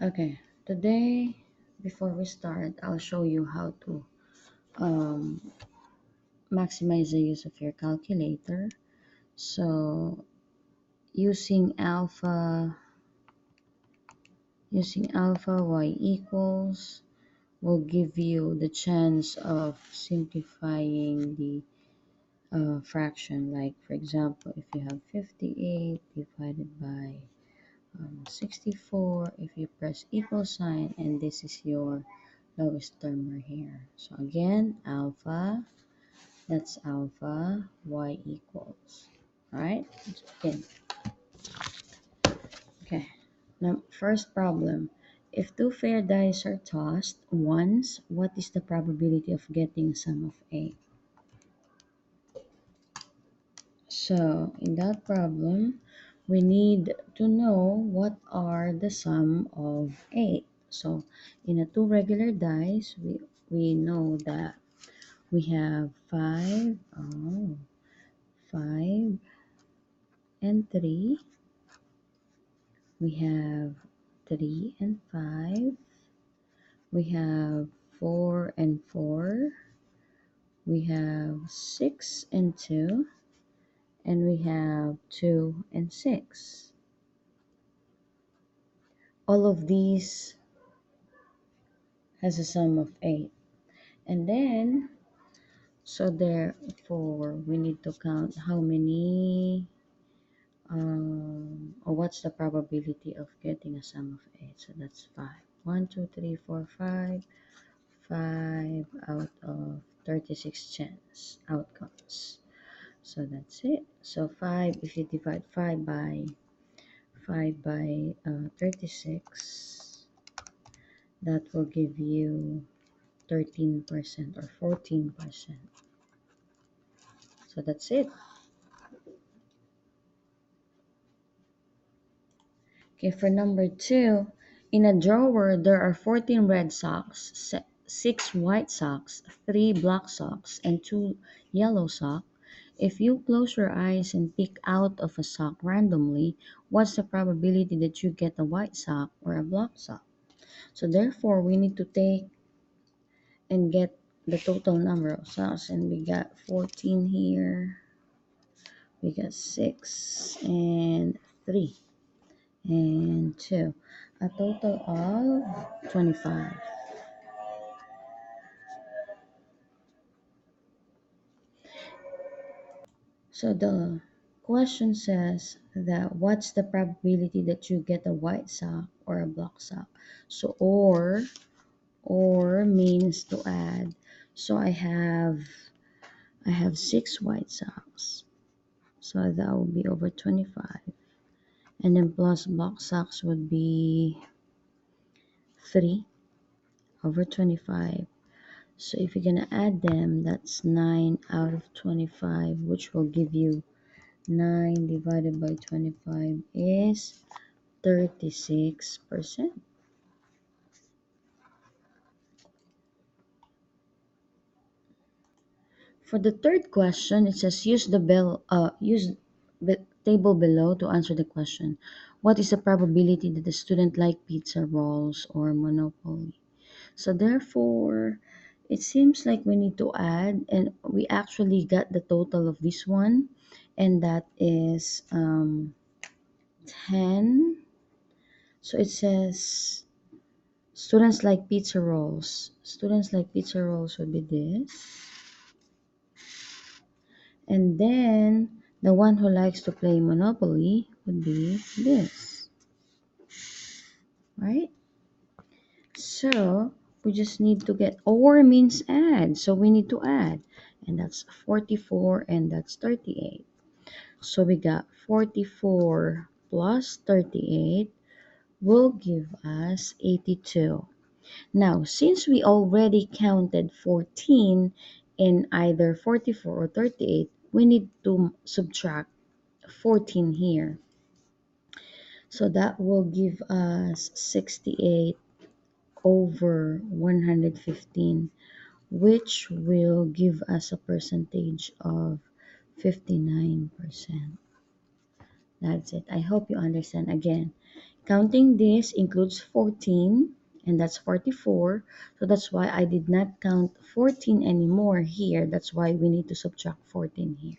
Okay, today, before we start, I'll show you how to um, maximize the use of your calculator. So, using alpha y equals will give you the chance of simplifying the fraction. Like, for example, if you have 58 divided by 64, if you press equal sign, and this is your lowest term right here. So again, that's alpha y equals. Alright, let's begin. Okay, now first problem. If two fair dice are tossed once, what is the probability of getting sum of A? So in that problem, we need to know what are the sum of 8. So in a two regular dice, we know that we have 5 and 3. We have 3 and 5. We have 4 and 4. We have 6 and 2. And we have 2 and 6. All of these has a sum of 8. And then, so therefore, we need to count how many, or what's the probability of getting a sum of 8. So that's 5. 1, 2, 3, 4, 5. 5 out of 36 chance outcomes. So that's it. So 5, if you divide 5 by 36, that will give you 13% or 14%. So that's it. Okay, for number 2, in a drawer there are 14 red socks, 6 white socks, 3 black socks, and 2 yellow socks. If you close your eyes and pick out of a sock randomly, what's the probability that you get a white sock or a black sock? So therefore, we need to take and get the total number of socks, and we got 14 here. We got 6 and 3 and 2, a total of 25. So the question says that what's the probability that you get a white sock or a black sock? So or means to add. So I have 6 white socks, so that would be over 25, and then plus black socks would be 3 over 25. So if you're gonna add them, that's 9 out of 25, which will give you 9 divided by 25 is 36%. For the third question, it says use the table below to answer the question. What is the probability that the student like pizza rolls or Monopoly? So therefore, it seems like we need to add, and we actually got the total of this one, and that is 10. So it says students like pizza rolls. Students like pizza rolls would be this. And then the one who likes to play Monopoly would be this, right? So we just need to get, or means add. So we need to add. And that's 44 and that's 38. So we got 44 plus 38 will give us 82. Now, since we already counted 14 in either 44 or 38, we need to subtract 14 here. So that will give us 68 over 115, which will give us a percentage of 59%. That's it. I hope you understand. Again, Counting this includes 14, and that's 44. So that's why I did not count 14 anymore here. That's why we need to subtract 14 here.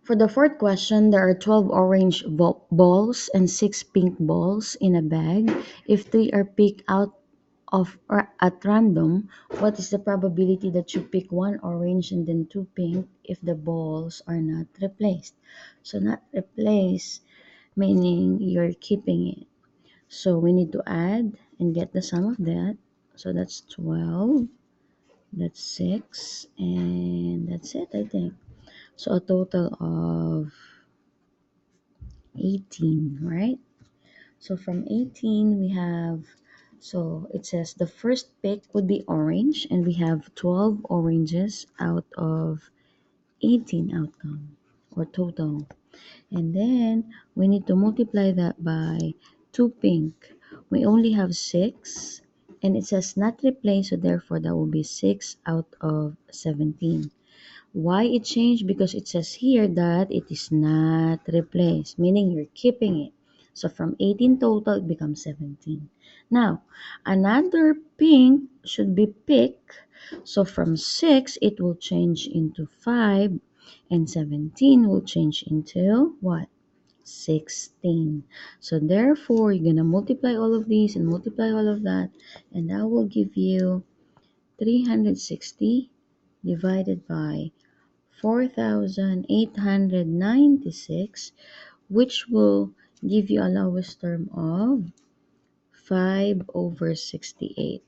For the fourth question, there are 12 orange balls and 6 pink balls in a bag. If 3 are picked out at random, what is the probability that you pick 1 orange and then 2 pink if the balls are not replaced? So not replaced, meaning you're keeping it. So we need to add and get the sum of that. So that's 12, that's 6, and that's it, I think. So a total of 18, right? So from 18, we have, so it says the first pick would be orange, and we have 12 oranges out of 18 outcome or total. And then we need to multiply that by 2 pink. We only have 6, and it says not replaced, so therefore that will be 6 out of 17. Why it changed? Because it says here that it is not replaced, meaning you're keeping it. So from 18 total, it becomes 17. Now, another pink should be picked. So from 6, it will change into 5, and 17 will change into what? 16. So therefore, you're going to multiply all of these and multiply all of that, and that will give you 360 divided by 4,896, which will give you a lowest term of 5 over 68.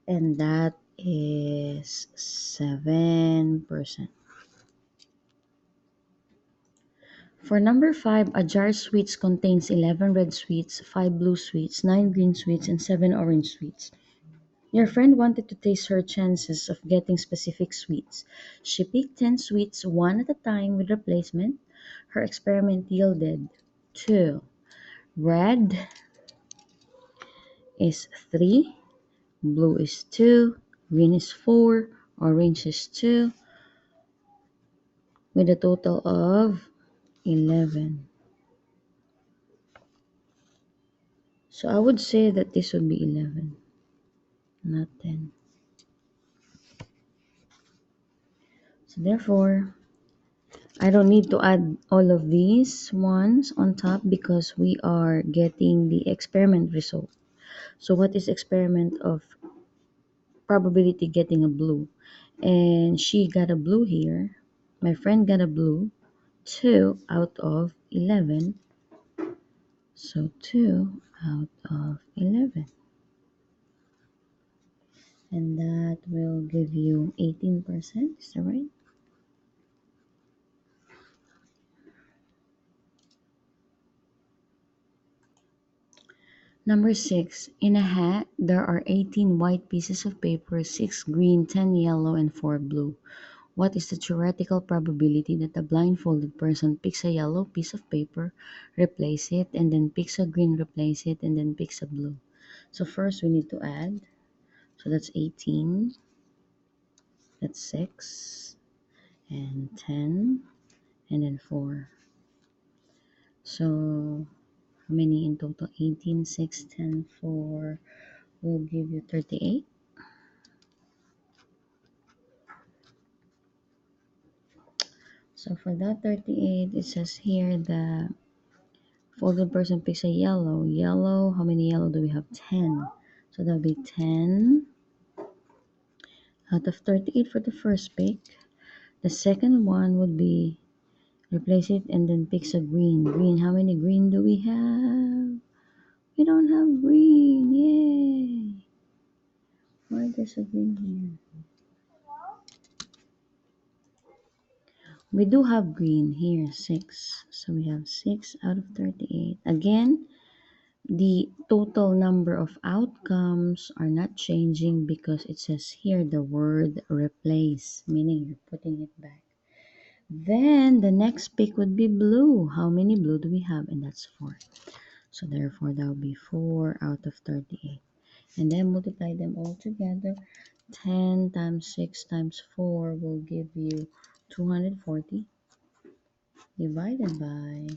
And that is 7%. For number 5, a jar of sweets contains 11 red sweets, 5 blue sweets, 9 green sweets, and 7 orange sweets. Your friend wanted to taste her chances of getting specific sweets. She picked 10 sweets one at a time with replacement. Her experiment yielded 2. Red is 3, blue is 2, green is 4, orange is 2, with a total of 11. So I would say that this would be 11, not 10. So therefore, I don't need to add all of these ones on top because we are getting the experiment result. So what is experiment of probability getting a blue? And she got a blue here. My friend got a blue. 2 out of 11. So 2 out of 11. And that will give you 18%. Is that right? Number 6. In a hat, there are 18 white pieces of paper, 6 green, 10 yellow, and 4 blue. What is the theoretical probability that a blindfolded person picks a yellow piece of paper, replace it, and then picks a green, replace it, and then picks a blue? So first we need to add. So that's 18, that's 6, and 10, and then 4. So how many in total? 18, 6, 10, 4 will give you 38. So for that 38, it says here the folded person picks a yellow. Yellow, how many yellow do we have? 10. So that'll be 10 out of 38 for the first pick. The second one would be replace it and then picks a green. Green, how many green do we have? We don't have green. Yay! Why there's a green here? We do have green here, 6. So we have 6 out of 38. Again, the total number of outcomes are not changing because it says here the word replace, meaning you're putting it back. Then the next pick would be blue. How many blue do we have? And that's 4. So therefore that will be 4 out of 38. And then multiply them all together. 10 times 6 times 4 will give you 240 divided by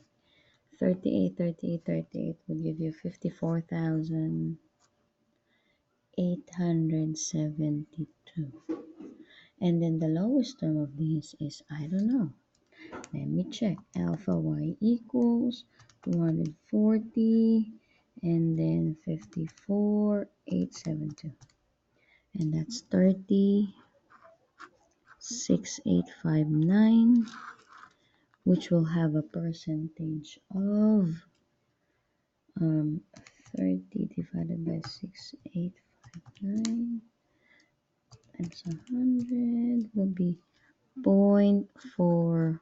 38, 38, 38 will give you 54,872. And then the lowest term of this is, I don't know. Let me check. Alpha y equals 240 and then 54,872. And that's 30,6,859, which will have a percentage of um, 30 divided by 6,859 times 100 will be 0.4%.